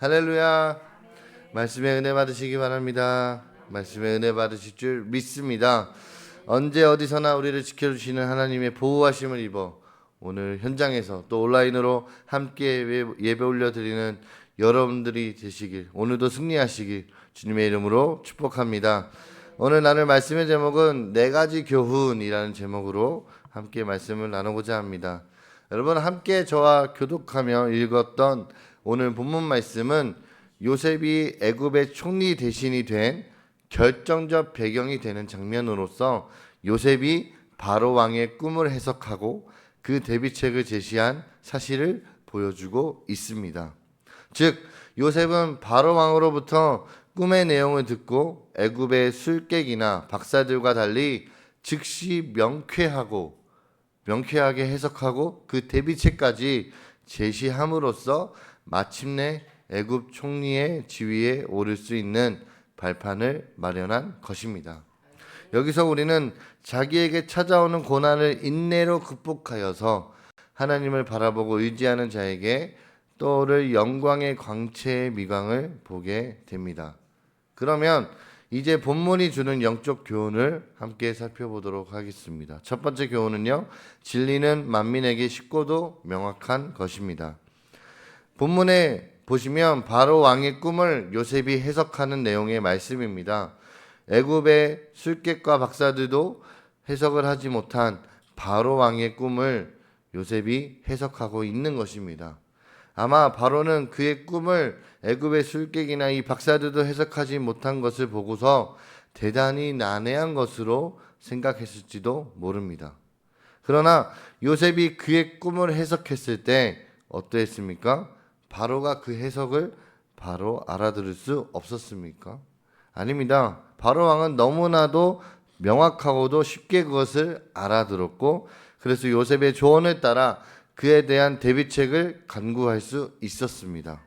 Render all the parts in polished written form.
할렐루야. 말씀의 은혜 받으시기 바랍니다. 말씀의 은혜 받으실 줄 믿습니다. 언제 어디서나 우리를 지켜주시는 하나님의 보호하심을 입어 오늘 현장에서 또 온라인으로 함께 예배 올려드리는 여러분들이 되시길, 오늘도 승리하시길 주님의 이름으로 축복합니다. 오늘 나눌 말씀의 제목은 네 가지 교훈이라는 제목으로 함께 말씀을 나누고자 합니다. 여러분, 함께 저와 교독하며 읽었던 오늘 본문 말씀은 요셉이 애굽의 총리 대신이 된 결정적 배경이 되는 장면으로서 요셉이 바로 왕의 꿈을 해석하고 그 대비책을 제시한 사실을 보여주고 있습니다. 즉, 요셉은 바로 왕으로부터 꿈의 내용을 듣고 애굽의 술객이나 박사들과 달리 즉시 명쾌하게 해석하고 그 대비책까지 제시함으로써 마침내 애굽 총리의 지위에 오를 수 있는 발판을 마련한 것입니다. 여기서 우리는 자기에게 찾아오는 고난을 인내로 극복하여서 하나님을 바라보고 의지하는 자에게 떠오를 영광의 광채의 미광을 보게 됩니다. 그러면 이제 본문이 주는 영적 교훈을 함께 살펴보도록 하겠습니다. 첫 번째 교훈은요, 진리는 만민에게 쉽고도 명확한 것입니다. 본문에 보시면 바로 왕의 꿈을 요셉이 해석하는 내용의 말씀입니다. 애굽의 술객과 박사들도 해석을 하지 못한 바로 왕의 꿈을 요셉이 해석하고 있는 것입니다. 아마 바로는 그의 꿈을 애굽의 술객이나 이 박사들도 해석하지 못한 것을 보고서 대단히 난해한 것으로 생각했을지도 모릅니다. 그러나 요셉이 그의 꿈을 해석했을 때 어떠했습니까? 바로가 그 해석을 바로 알아들을 수 없었습니까? 아닙니다. 바로 왕은 너무나도 명확하고도 쉽게 그것을 알아들었고, 그래서 요셉의 조언을 따라 그에 대한 대비책을 간구할 수 있었습니다.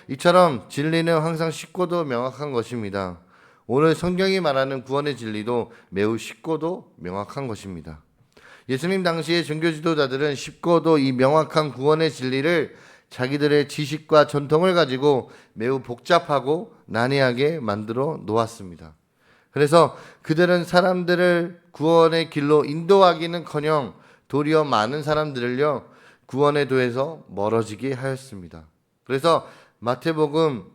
이처럼 진리는 항상 쉽고도 명확한 것입니다. 오늘 성경이 말하는 구원의 진리도 매우 쉽고도 명확한 것입니다. 예수님 당시의 종교 지도자들은 쉽고도 이 명확한 구원의 진리를 자기들의 지식과 전통을 가지고 매우 복잡하고 난해하게 만들어 놓았습니다. 그래서 그들은 사람들을 구원의 길로 인도하기는커녕 도리어 많은 사람들을요, 구원의 도에서 멀어지게 하였습니다. 그래서 마태복음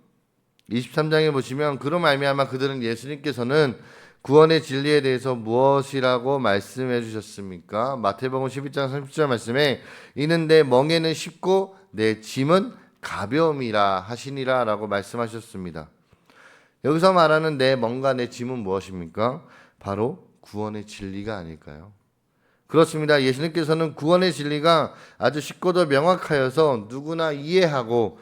23장에 보시면 그로 말미암아 그들은 예수님께서는 구원의 진리에 대해서 무엇이라고 말씀해 주셨습니까? 마태복음 11장 30절 말씀에 이는 내 멍에는 쉽고 내 짐은 가벼움이라 하시니라 라고 말씀하셨습니다. 여기서 말하는 내 멍과 내 짐은 무엇입니까? 바로 구원의 진리가 아닐까요? 그렇습니다. 예수님께서는 구원의 진리가 아주 쉽고도 명확하여서 누구나 이해하고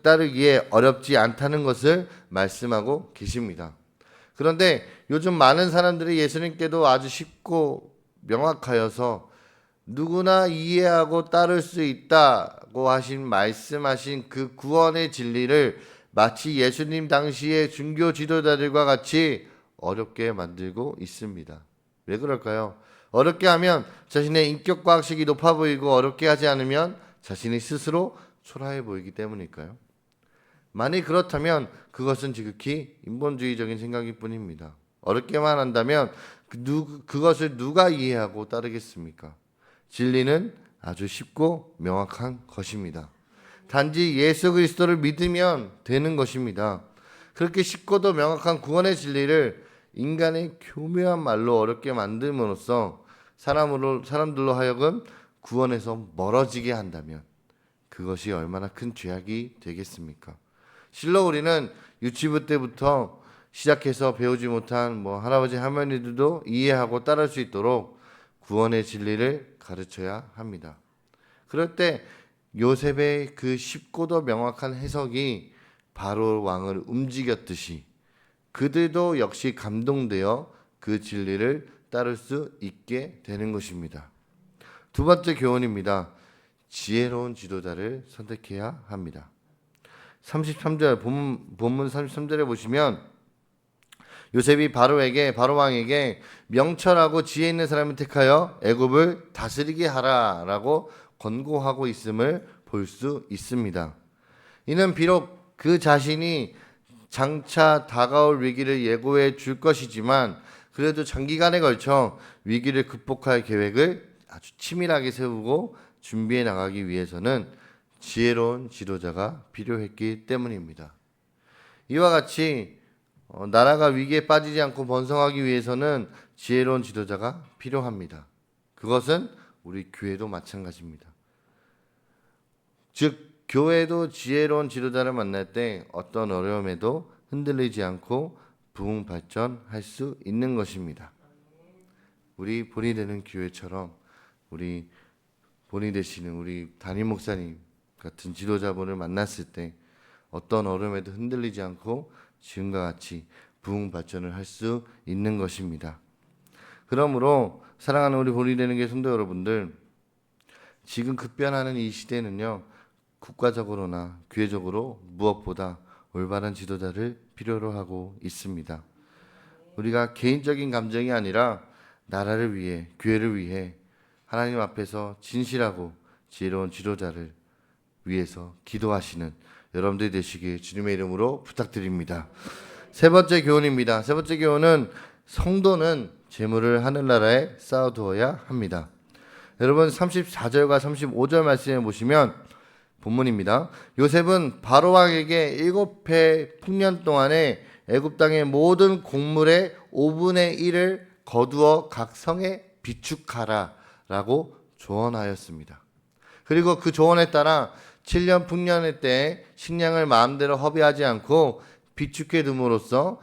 따르기에 어렵지 않다는 것을 말씀하고 계십니다. 그런데 요즘 많은 사람들이 예수님께도 아주 쉽고 명확하여서 누구나 이해하고 따를 수 있다고 말씀하신 그 구원의 진리를 마치 예수님 당시의 중교 지도자들과 같이 어렵게 만들고 있습니다. 왜 그럴까요? 어렵게 하면 자신의 인격과학식이 높아 보이고 어렵게 하지 않으면 자신이 스스로 초라해 보이기 때문일까요? 만일 그렇다면 그것은 지극히 인본주의적인 생각일 뿐입니다. 어렵게만 한다면 그것을 누가 이해하고 따르겠습니까? 진리는 아주 쉽고 명확한 것입니다. 단지 예수 그리스도를 믿으면 되는 것입니다. 그렇게 쉽고도 명확한 구원의 진리를 인간의 교묘한 말로 어렵게 만듦으로써 사람들로 하여금 구원에서 멀어지게 한다면 그것이 얼마나 큰 죄악이 되겠습니까? 실로 우리는 유치부 때부터 시작해서 배우지 못한 할아버지 할머니들도 이해하고 따를 수 있도록 구원의 진리를 가르쳐야 합니다. 그럴 때 요셉의 그 쉽고도 명확한 해석이 바로 왕을 움직였듯이 그들도 역시 감동되어 그 진리를 따를 수 있게 되는 것입니다. 두 번째 교훈입니다. 지혜로운 지도자를 선택해야 합니다. 33절 본문 33절에 보시면 요셉이 바로 왕에게 명철하고 지혜 있는 사람을 택하여 애굽을 다스리게 하라라고 권고하고 있음을 볼 수 있습니다. 이는 비록 그 자신이 장차 다가올 위기를 예고해 줄 것이지만 그래도 장기간에 걸쳐 위기를 극복할 계획을 아주 치밀하게 세우고 준비해 나가기 위해서는 지혜로운 지도자가 필요했기 때문입니다. 이와 같이 나라가 위기에 빠지지 않고 번성하기 위해서는 지혜로운 지도자가 필요합니다. 그것은 우리 교회도 마찬가지입니다. 즉 교회도 지혜로운 지도자를 만날 때 어떤 어려움에도 흔들리지 않고 부흥 발전할 수 있는 것입니다. 우리 본이 되는 교회처럼 우리 본이 되시는 우리 담임 목사님 같은 지도자분을 만났을 때 어떤 어려움에도 흔들리지 않고 지금과 같이 부흥 발전을 할 수 있는 것입니다. 그러므로 사랑하는 우리 본이 되는 교회 성도 여러분들, 지금 급변하는 이 시대는요, 국가적으로나 교회적으로 무엇보다 올바른 지도자를 필요로 하고 있습니다. 우리가 개인적인 감정이 아니라 나라를 위해, 교회를 위해 하나님 앞에서 진실하고 지혜로운 지도자를 위해서 기도하시는 여러분들이 되시길 주님의 이름으로 부탁드립니다. 세 번째 교훈입니다. 세 번째 교훈은 성도는 재물을 하늘나라에 쌓아두어야 합니다. 여러분 34절과 35절 말씀에 보시면 본문입니다. 요셉은 바로왕에게 7해 풍년 동안에 애굽 땅의 모든 곡물의 5분의 1을 거두어 각 성에 비축하라 라고 조언하였습니다. 그리고 그 조언에 따라 7년 풍년의 때에 식량을 마음대로 허비하지 않고 비축해 둠으로써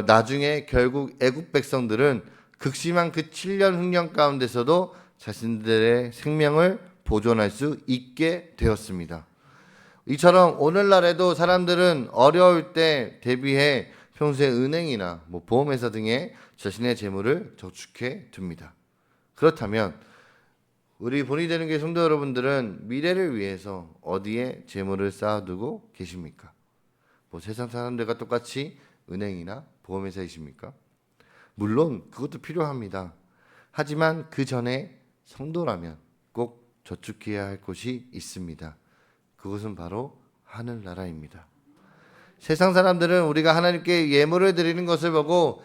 나중에 결국 애굽 백성들은 극심한 그 7년 흉년 가운데서도 자신들의 생명을 보존할 수 있게 되었습니다. 이처럼 오늘날에도 사람들은 어려울 때 대비해 평소에 은행이나 보험회사 등에 자신의 재물을 저축해 둡니다. 그렇다면 우리 본이 되는 게 성도 여러분들은 미래를 위해서 어디에 재물을 쌓아두고 계십니까? 세상 사람들과 똑같이 은행이나 보험회사이십니까? 물론 그것도 필요합니다. 하지만 그 전에 성도라면 꼭 저축해야 할 곳이 있습니다. 그것은 바로 하늘나라입니다. 세상 사람들은 우리가 하나님께 예물을 드리는 것을 보고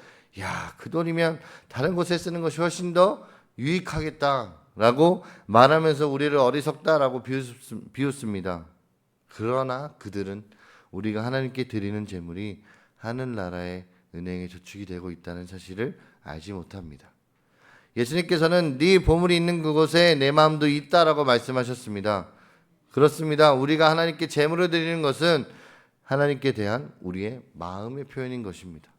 그 돈이면 다른 곳에 쓰는 것이 훨씬 더 유익하겠다라고 말하면서 우리를 어리석다라고 비웃습니다. 그러나 그들은 우리가 하나님께 드리는 재물이 하늘나라의 은행에 저축이 되고 있다는 사실을 알지 못합니다. 예수님께서는 네 보물이 있는 그곳에 내 마음도 있다라고 말씀하셨습니다. 그렇습니다. 우리가 하나님께 제물을 드리는 것은 하나님께 대한 우리의 마음의 표현인 것입니다.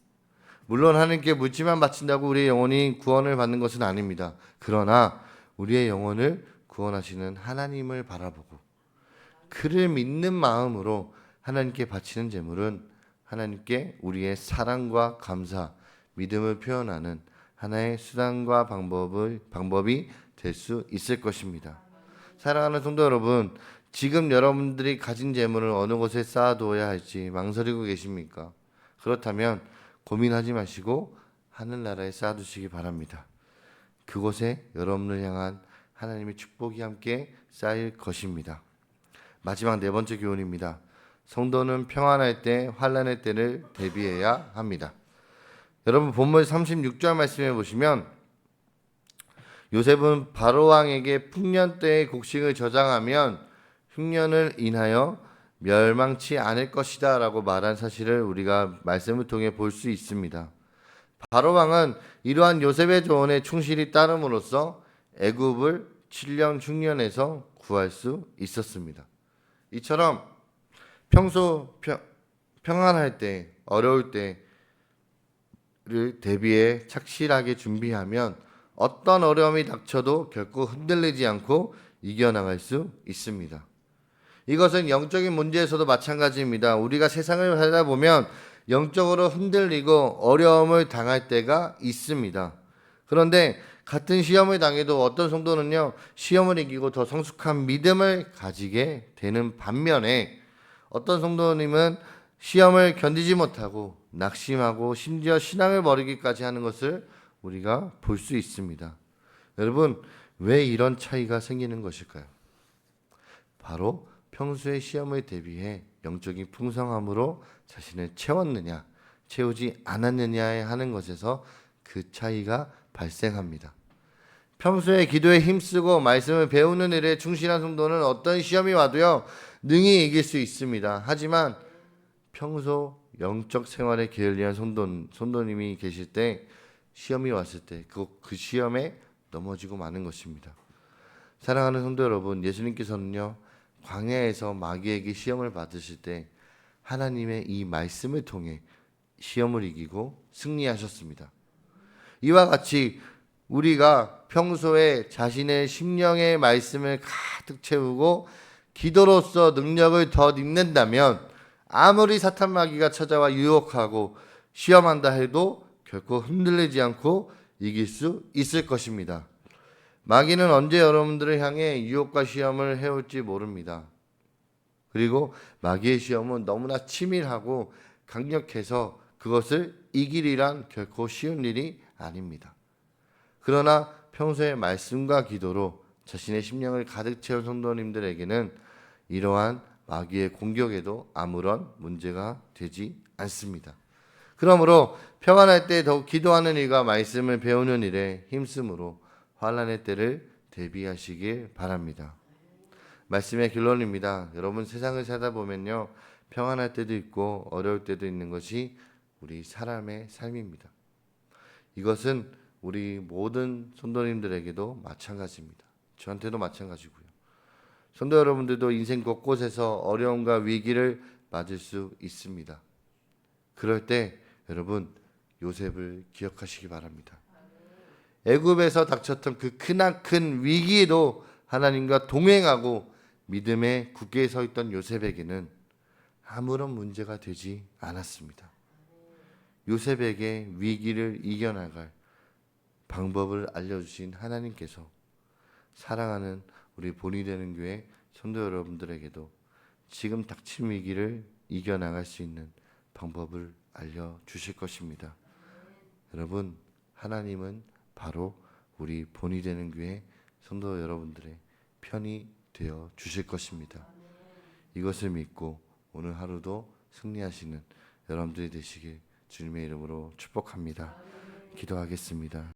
물론 하나님께 물질만 바친다고 우리의 영혼이 구원을 받는 것은 아닙니다. 그러나 우리의 영혼을 구원하시는 하나님을 바라보고 그를 믿는 마음으로 하나님께 바치는 제물은 하나님께 우리의 사랑과 감사, 믿음을 표현하는 하나의 수단과 방법이 될 수 있을 것입니다. 사랑하는 성도 여러분, 지금 여러분들이 가진 재물을 어느 곳에 쌓아두어야 할지 망설이고 계십니까? 그렇다면 고민하지 마시고 하늘나라에 쌓아두시기 바랍니다. 그곳에 여러분을 향한 하나님의 축복이 함께 쌓일 것입니다. 마지막 네 번째 교훈입니다. 성도는 평안할 때 환난의 때를 대비해야 합니다. 여러분 본문 36절 말씀해 보시면 요셉은 바로왕에게 풍년 때의 곡식을 저장하면 흉년을 인하여 멸망치 않을 것이다 라고 말한 사실을 우리가 말씀을 통해 볼 수 있습니다. 바로왕은 이러한 요셉의 조언에 충실히 따름으로써 애굽을 7년 흉년에서 구할 수 있었습니다. 이처럼 평소 평안할 때, 어려울 때를 대비해 착실하게 준비하면 어떤 어려움이 닥쳐도 결코 흔들리지 않고 이겨나갈 수 있습니다. 이것은 영적인 문제에서도 마찬가지입니다. 우리가 세상을 살다 보면 영적으로 흔들리고 어려움을 당할 때가 있습니다. 그런데 같은 시험을 당해도 어떤 성도는요, 시험을 이기고 더 성숙한 믿음을 가지게 되는 반면에 어떤 성도님은 시험을 견디지 못하고 낙심하고 심지어 신앙을 버리기까지 하는 것을 우리가 볼 수 있습니다. 여러분, 왜 이런 차이가 생기는 것일까요? 바로 평소의 시험을 대비해 영적인 풍성함으로 자신을 채웠느냐, 채우지 않았느냐에 하는 것에서 그 차이가 발생합니다. 평소에 기도에 힘쓰고 말씀을 배우는 일에 충실한 성도는 어떤 시험이 와도요 능히 이길 수 있습니다. 하지만 평소 영적 생활에 게을리한 성도님이 계실 때 시험이 왔을 때 그 시험에 넘어지고 마는 것입니다. 사랑하는 성도 여러분, 예수님께서는요 광야에서 마귀에게 시험을 받으실 때 하나님의 이 말씀을 통해 시험을 이기고 승리하셨습니다. 이와 같이 우리가 평소에 자신의 심령의 말씀을 가득 채우고 기도로서 능력을 더 입는다면 아무리 사탄 마귀가 찾아와 유혹하고 시험한다 해도 결코 흔들리지 않고 이길 수 있을 것입니다. 마귀는 언제 여러분들을 향해 유혹과 시험을 해올지 모릅니다. 그리고 마귀의 시험은 너무나 치밀하고 강력해서 그것을 이기리란 결코 쉬운 일이 아닙니다. 그러나 평소에 말씀과 기도로 자신의 심령을 가득 채운 성도님들에게는 이러한 마귀의 공격에도 아무런 문제가 되지 않습니다. 그러므로 평안할 때 더욱 기도하는 일과 말씀을 배우는 일에 힘쓰므로 환난의 때를 대비하시길 바랍니다. 말씀의 결론입니다. 여러분, 세상을 살다 보면요 평안할 때도 있고 어려울 때도 있는 것이 우리 사람의 삶입니다. 이것은 우리 모든 성도님들에게도 마찬가지입니다. 저한테도 마찬가지고요. 성도 여러분들도 인생 곳곳에서 어려움과 위기를 맞을 수 있습니다. 그럴 때 여러분 요셉을 기억하시기 바랍니다. 애굽에서 닥쳤던 그 크나큰 위기에도 하나님과 동행하고 믿음에 굳게 서 있던 요셉에게는 아무런 문제가 되지 않았습니다. 요셉에게 위기를 이겨나갈 방법을 알려주신 하나님께서 사랑하는 우리 본이 되는 교회 성도 여러분들에게도 지금 닥친 위기를 이겨나갈 수 있는 방법을 알려주실 것입니다. 여러분, 하나님은 바로 우리 본이 되는 교회 성도 여러분들의 편이 되어 주실 것입니다. 이것을 믿고 오늘 하루도 승리하시는 여러분들이 되시길 주님의 이름으로 축복합니다. 기도하겠습니다.